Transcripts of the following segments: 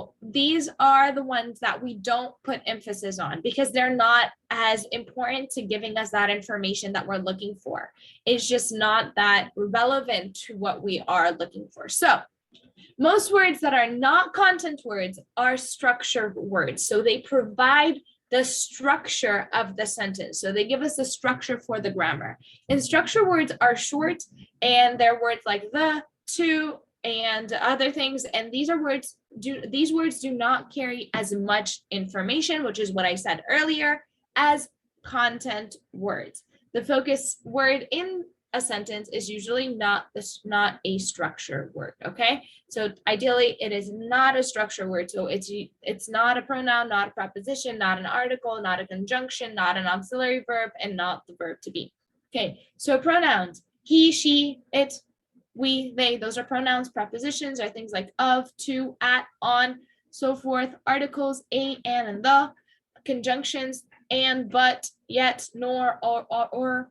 So these are the ones that we don't put emphasis on because they're not as important to giving us that information that we're looking for. It's just not that relevant to what we are looking for. So most words that are not content words are structured words. So they provide the structure of the sentence. So they give us the structure for the grammar. And structure words are short, and they're words like the, to, and other things. And these words do not carry as much information, which is what I said earlier, as content words. The focus word in a sentence is usually not a structure word. Okay, so ideally it is not a structure word. So it's not a pronoun, not a preposition, not an article, not a conjunction, not an auxiliary verb, and not the verb to be. Okay, so pronouns: he, she, it, we, they. Those are pronouns. Prepositions are things like of, to, at, on, so forth. Articles: a, and the. Conjunctions: and, but, yet, nor, or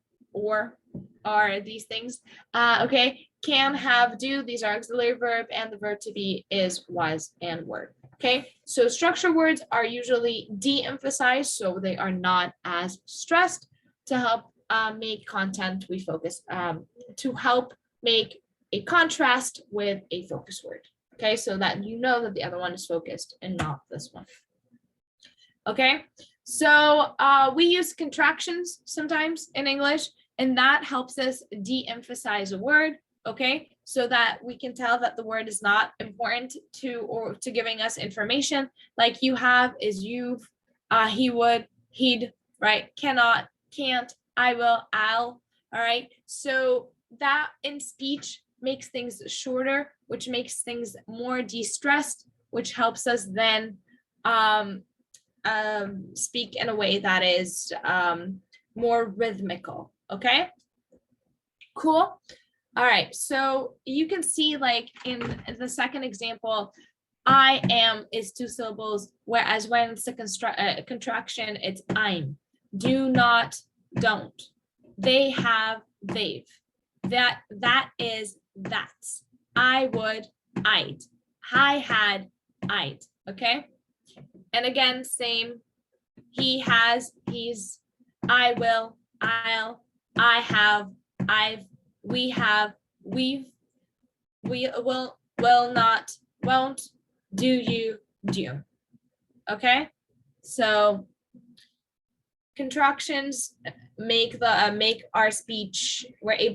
are these things. Okay, can, have, do. These are auxiliary verb, and the verb to be is, was, and were. Okay, so structure words are usually de-emphasized, so they are not as stressed to help make content we focus, to help make a contrast with a focus word. Okay, so that you know that the other one is focused and not this one. Okay, so we use contractions sometimes in English, and that helps us de-emphasize a word, okay? So that we can tell that the word is not important to giving us information. Like you have is you've, he would, he'd, right? Cannot, can't, I will, I'll, all right? So that in speech makes things shorter, which makes things more de-stressed, which helps us then speak in a way that is more rhythmical. Okay, cool. All right, so you can see like in the second example, I am is 2 syllables, whereas when it's a contraction, it's I'm. Do not, don't. They have, they've. That is, that's. I would, I'd. I had, I'd. Okay, and again, same. He has, he's. I will, I'll. I have, I've, we have, we've, we will not, won't, do you, do. Okay, so contractions make our speech, we're able